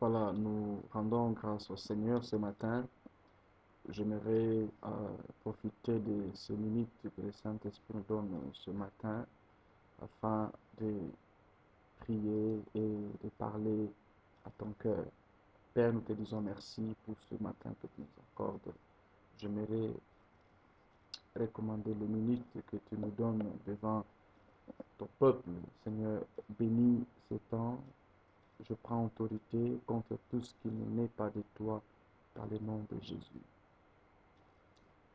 Voilà, nous rendons grâce au Seigneur ce matin. J'aimerais profiter de ces minutes que le Saint-Esprit nous donne ce matin afin de prier et de parler à ton cœur. Père, nous te disons merci pour ce matin que tu nous accordes. J'aimerais recommander les minutes que tu nous donnes devant ton peuple. Seigneur, bénis ce temps. Je prends autorité contre tout ce qui n'est pas de toi dans le nom de Jésus.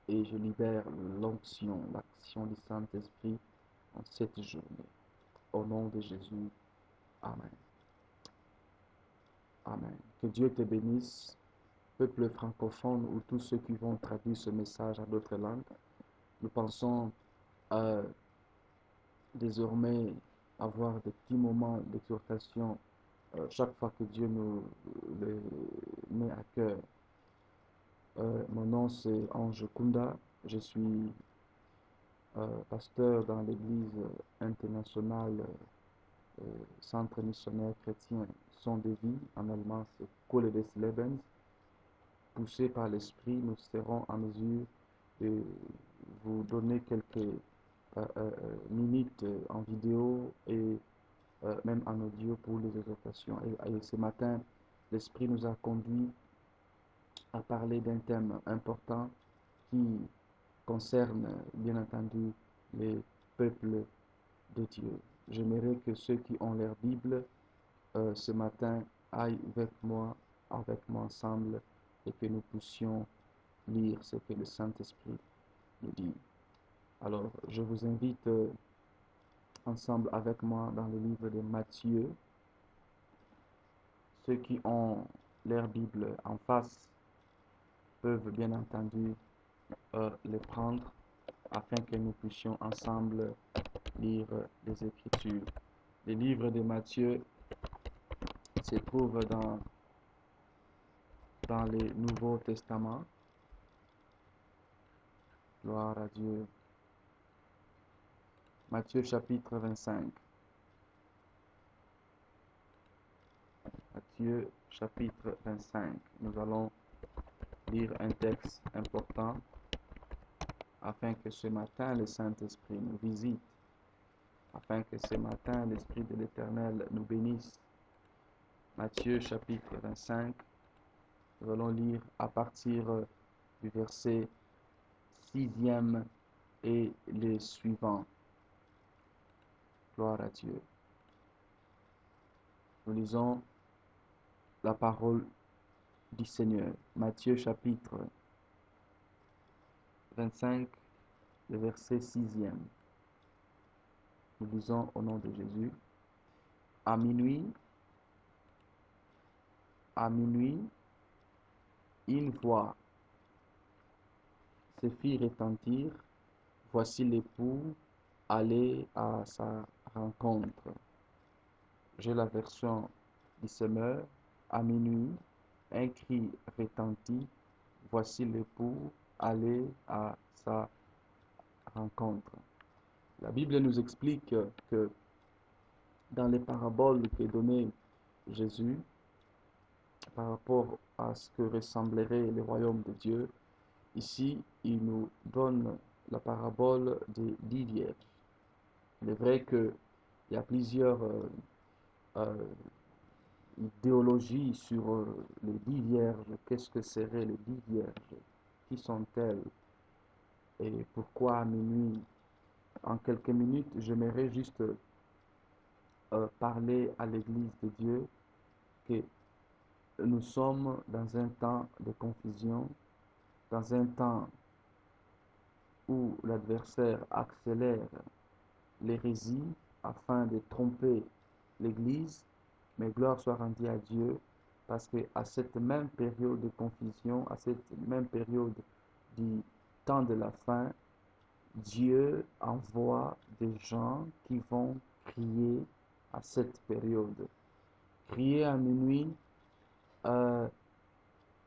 Et je libère l'onction, l'action du Saint-Esprit en cette journée. Au nom de Jésus. Amen. Amen. Que Dieu te bénisse, peuple francophone ou tous ceux qui vont traduire ce message à d'autres langues. Nous pensons désormais avoir des petits moments d'exhortation chaque fois que Dieu nous le met à cœur. Mon nom c'est Ange Kunda. Je suis pasteur dans l'église internationale Centre missionnaire chrétien Son de vie. En allemand, c'est Kohle des Lebens. Poussés par l'Esprit, nous serons en mesure de vous donner quelques minutes en vidéo et même en audio pour les exhortations. Et ce matin, l'Esprit nous a conduits à parler d'un thème important qui concerne, bien entendu, les peuples de Dieu. J'aimerais que ceux qui ont leur Bible ce matin aillent avec moi ensemble, et que nous puissions lire ce que le Saint-Esprit nous dit. Alors, je vous invite ensemble avec moi dans le livre de Matthieu. Ceux qui ont leur Bible en face peuvent bien entendu les prendre afin que nous puissions ensemble lire les Écritures. Le livre de Matthieu se trouve dans le Nouveau Testament. Gloire à Dieu. Matthieu chapitre 25. Matthieu chapitre 25. Nous allons lire un texte important afin que ce matin le Saint-Esprit nous visite, afin que ce matin l'Esprit de l'Éternel nous bénisse. Matthieu chapitre 25. Nous allons lire à partir du verset 6e et les suivants. Gloire à Dieu. Nous lisons la parole du Seigneur. Matthieu chapitre 25, le verset 6e. Nous lisons au nom de Jésus. À minuit, une voix se fit retentir. Voici l'époux, allez à sa rencontre. J'ai la version du semeur. À minuit, un cri retentit. Voici l'époux, allez à sa rencontre. La Bible nous explique que dans les paraboles que donnait Jésus par rapport à ce que ressemblerait le royaume de Dieu, ici, il nous donne la parabole des 10 vierges. Il est vrai qu'il y a plusieurs idéologies sur les 10 vierges. Qu'est-ce que seraient les 10 vierges? Qui sont-elles? Et pourquoi à minuit? En quelques minutes, j'aimerais juste parler à l'Église de Dieu que nous sommes dans un temps de confusion, dans un temps où l'adversaire accélère l'hérésie afin de tromper l'Église, mais gloire soit rendue à Dieu, parce qu'à cette même période de confusion, à cette même période du temps de la fin, Dieu envoie des gens qui vont crier à cette période. Crier à minuit,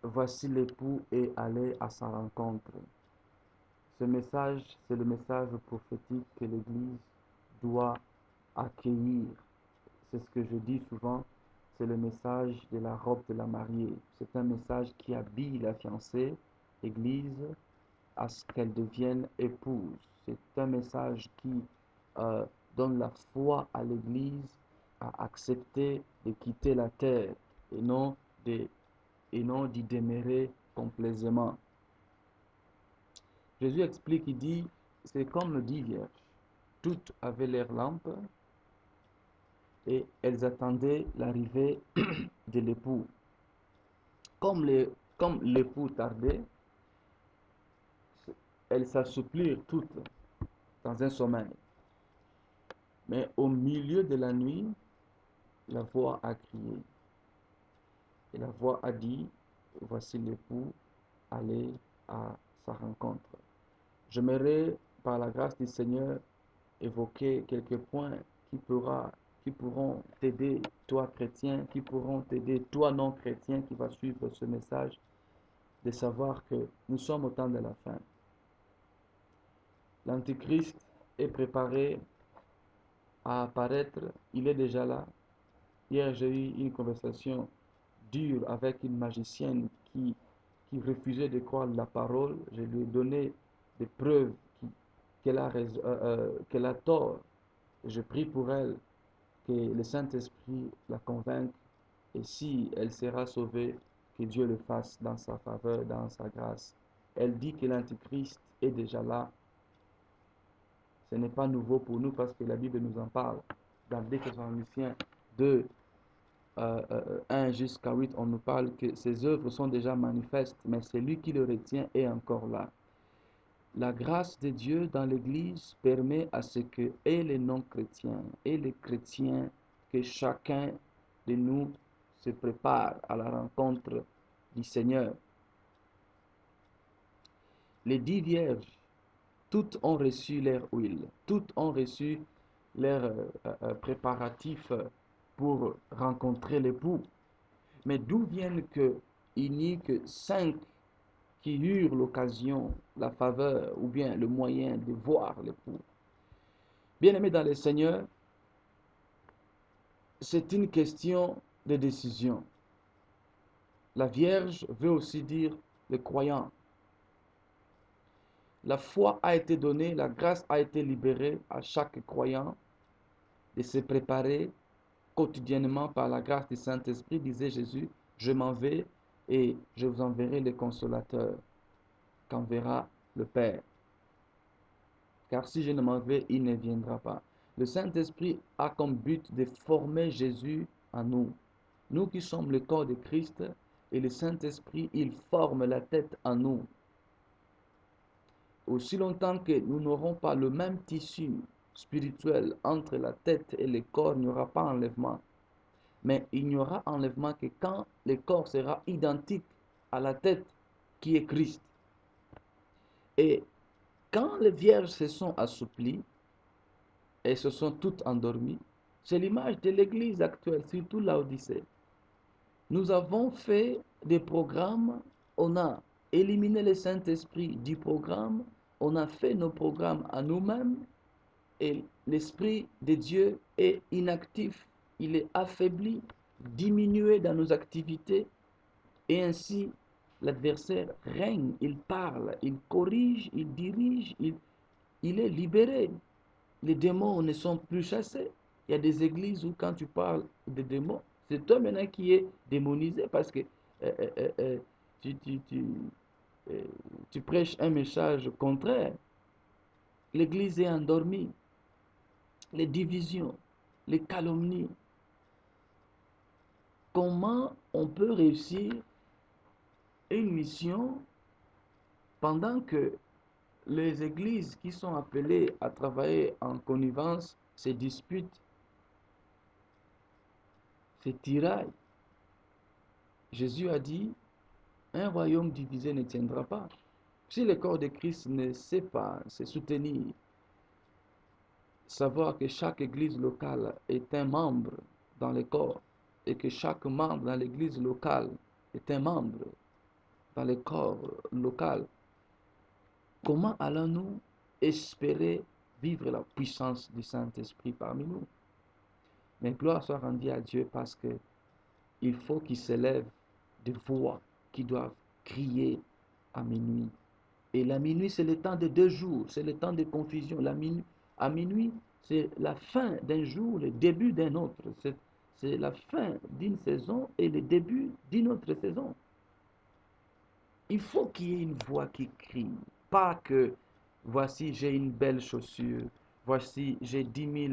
voici l'époux et aller à sa rencontre. Ce message, c'est le message prophétique que l'Église doit accueillir. C'est ce que je dis souvent, c'est le message de la robe de la mariée. C'est un message qui habille la fiancée, Église, à ce qu'elle devienne épouse. C'est un message qui euh, donne la foi à l'Église à accepter de quitter la terre et non de, et non d'y demeurer complaisamment. Jésus explique, il dit, c'est comme le 10 vierges. Toutes avaient leurs lampes et elles attendaient l'arrivée de l'époux. Comme l'époux tardait, elles s'assouplirent toutes dans un sommeil. Mais au milieu de la nuit, la voix a crié. Et la voix a dit, voici l'époux, allez à sa rencontre. J'aimerais, par la grâce du Seigneur, évoquer quelques points qui pourront t'aider, toi chrétien, qui pourront t'aider, toi non chrétien, qui va suivre ce message, de savoir que nous sommes au temps de la fin. L'Antichrist est préparé à apparaître, il est déjà là. Hier, j'ai eu une conversation dure avec une magicienne qui refusait de croire la parole. Je lui ai donné des preuves qu'elle a tort. Je prie pour elle, que le Saint-Esprit la convainque, et si elle sera sauvée, que Dieu le fasse dans sa faveur, dans sa grâce. Elle dit que l'Antichrist est déjà là. Ce n'est pas nouveau pour nous parce que la Bible nous en parle. Dans 2 Thessaloniciens 2, 1 jusqu'à 8, on nous parle que ses œuvres sont déjà manifestes, mais celui qui le retient est encore là. La grâce de Dieu dans l'Église permet à ce que, et les non-chrétiens, et les chrétiens, que chacun de nous se prépare à la rencontre du Seigneur. Les 10 vierges, toutes ont reçu leur huile, toutes ont reçu leurs préparatifs pour rencontrer l'époux. Mais d'où viennent qu'il n'y ait que 5 qui eurent l'occasion, la faveur ou bien le moyen de voir l'époux? Bien-aimés dans le Seigneur, c'est une question de décision. La Vierge veut aussi dire le croyant. La foi a été donnée, la grâce a été libérée à chaque croyant de se préparer quotidiennement par la grâce du Saint-Esprit, disait Jésus, je m'en vais et je vous enverrai le consolateur qu'enverra le Père. Car si je ne m'en vais, il ne viendra pas. Le Saint-Esprit a comme but de former Jésus en nous. Nous qui sommes le corps de Christ, et le Saint-Esprit, il forme la tête en nous. Aussi longtemps que nous n'aurons pas le même tissu spirituel entre la tête et le corps, il n'y aura pas enlèvement. Mais il n'y aura enlèvement que quand le corps sera identique à la tête qui est Christ. Et quand les vierges se sont assouplies et se sont toutes endormies, c'est l'image de l'Église actuelle, surtout l'Odyssée. Nous avons fait des programmes, on a éliminé le Saint-Esprit du programme, on a fait nos programmes à nous-mêmes et l'Esprit de Dieu est inactif, il est affaibli, diminué dans nos activités et ainsi l'adversaire règne, il parle, il corrige, il dirige, il est libéré. Les démons ne sont plus chassés. Il y a des églises où quand tu parles de démons, c'est toi maintenant qui es démonisé parce que euh, euh, euh, tu, tu, tu, euh, tu prêches un message contraire. L'église est endormie. Les divisions, les calomnies. Comment on peut réussir une mission pendant que les églises qui sont appelées à travailler en connivence se disputent, se tiraillent? Jésus a dit, un royaume divisé ne tiendra pas. Si le corps de Christ ne sait pas se soutenir, savoir que chaque église locale est un membre dans le corps et que chaque membre dans l'église locale est un membre dans le corps local, comment allons-nous espérer vivre la puissance du Saint-Esprit parmi nous? Mais gloire soit rendue à Dieu parce que il faut qu'il s'élève des voix qui doivent crier à minuit. Et la minuit, c'est le temps de 2 jours, c'est le temps de confusion. À minuit, c'est la fin d'un jour, le début d'un autre. C'est la fin d'une saison et le début d'une autre saison. Il faut qu'il y ait une voix qui crie, pas que voici j'ai une belle chaussure, voici j'ai 10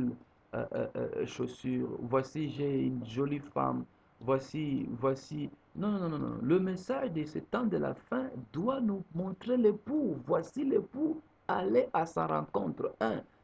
000 chaussures, voici j'ai une jolie femme, voici. Non, non, non, non. Le message de ce temps de la fin doit nous montrer l'époux. Voici l'époux, allez à sa rencontre.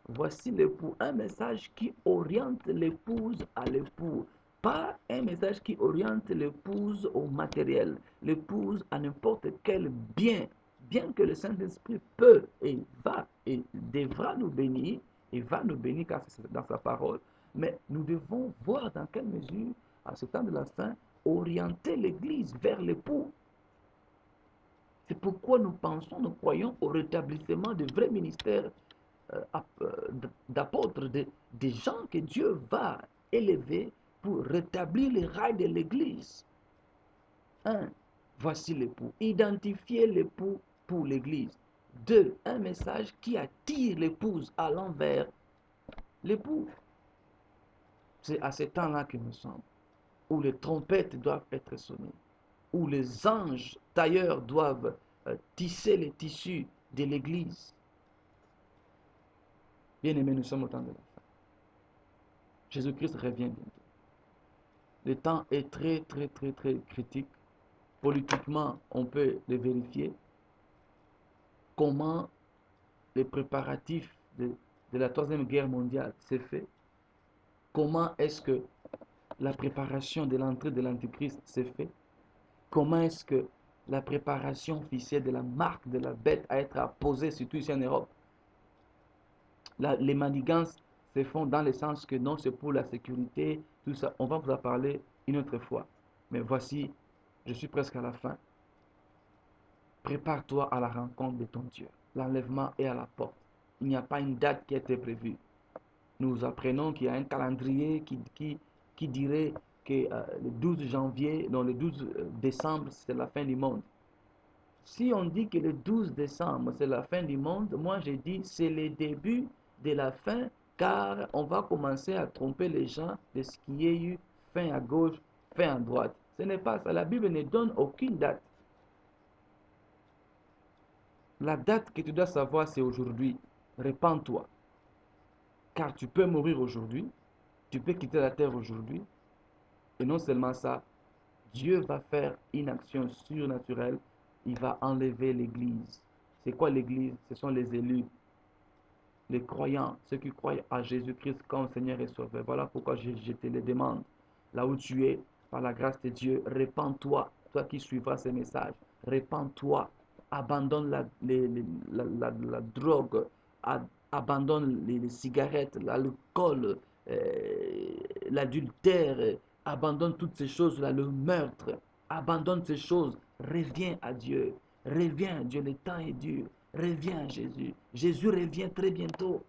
Voici l'époux. Un message qui oriente l'épouse à l'époux. Pas un message qui oriente l'épouse au matériel, l'épouse à n'importe quel bien, bien que le Saint-Esprit peut et va et devra nous bénir, et va nous bénir car c'est dans sa parole, mais nous devons voir dans quelle mesure, à ce temps de la fin, orienter l'Église vers l'époux. C'est pourquoi nous pensons, nous croyons au rétablissement de vrais ministères d'apôtres, des gens que Dieu va élever pour rétablir les rails de l'Église. Voici l'époux. Identifier l'époux pour l'Église. 2, un message qui attire l'épouse allant vers l'époux. C'est à ce temps-là que nous sommes, où les trompettes doivent être sonnées, où les anges tailleurs doivent tisser les tissus de l'Église. Bien-aimés, nous sommes au temps de la fin. Jésus-Christ revient bientôt. Le temps est très, très, très, très critique. Politiquement, on peut le vérifier. Comment les préparatifs de la Troisième Guerre mondiale s'est fait. Comment est-ce que la préparation de l'entrée de l'Antichrist s'est fait. Comment est-ce que la préparation officielle de la marque de la bête à être apposée, surtout ici en Europe. Les manigances se font dans le sens que non, c'est pour la sécurité, tout ça. On va vous en parler une autre fois. Mais voici, je suis presque à la fin. Prépare-toi à la rencontre de ton Dieu. L'enlèvement est à la porte. Il n'y a pas une date qui a été prévue. Nous apprenons qu'il y a un calendrier qui dirait que le 12 janvier, non, le 12 décembre, c'est la fin du monde. Si on dit que le 12 décembre, c'est la fin du monde, moi j'ai dit c'est le début de la fin, car on va commencer à tromper les gens de ce qui est eu fin à gauche, fin à droite. Ce n'est pas ça. La Bible ne donne aucune date. La date que tu dois savoir, c'est aujourd'hui. Répands-toi. Car tu peux mourir aujourd'hui, tu peux quitter la terre aujourd'hui. Et non seulement ça, Dieu va faire une action surnaturelle. Il va enlever l'Église. C'est quoi l'Église? Ce sont les élus, les croyants, ceux qui croient à Jésus-Christ comme Seigneur et Sauveur. Voilà pourquoi je te le demande. Là où tu es, par la grâce de Dieu, répands-toi. Toi qui suivras ces messages, répands-toi. Abandonne la drogue, abandonne les cigarettes, l'alcool, l'adultère, abandonne toutes ces choses-là, le meurtre. Abandonne ces choses. Reviens à Dieu. Reviens à Dieu. Le temps est dur. Reviens à Jésus. Jésus revient très bientôt.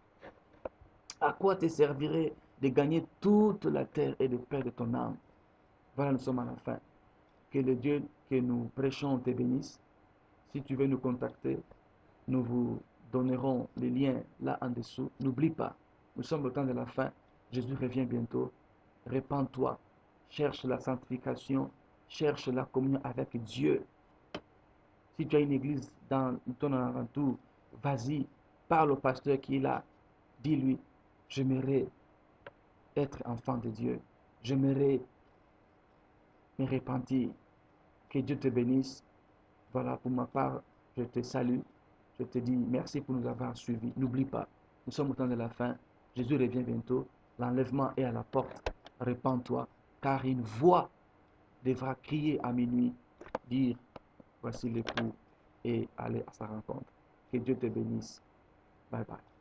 À quoi te servirait de gagner toute la terre et de perdre ton âme? Voilà, nous sommes à la fin. Que le Dieu que nous prêchons te bénisse. Si tu veux nous contacter, nous vous donnerons les liens là en dessous. N'oublie pas, nous sommes au temps de la fin. Jésus revient bientôt. Répands-toi. Cherche la sanctification. Cherche la communion avec Dieu. Si tu as une église dans ton alentour, vas-y, parle au pasteur qui est là. Dis-lui, j'aimerais être enfant de Dieu. J'aimerais me repentir. Que Dieu te bénisse. Voilà, pour ma part, je te salue. Je te dis merci pour nous avoir suivis. N'oublie pas, nous sommes au temps de la fin. Jésus revient bientôt. L'enlèvement est à la porte. Répands-toi, car une voix devra crier à minuit, dire, voici l'époux, et aller à sa rencontre. Que Dieu te bénisse. Bye bye.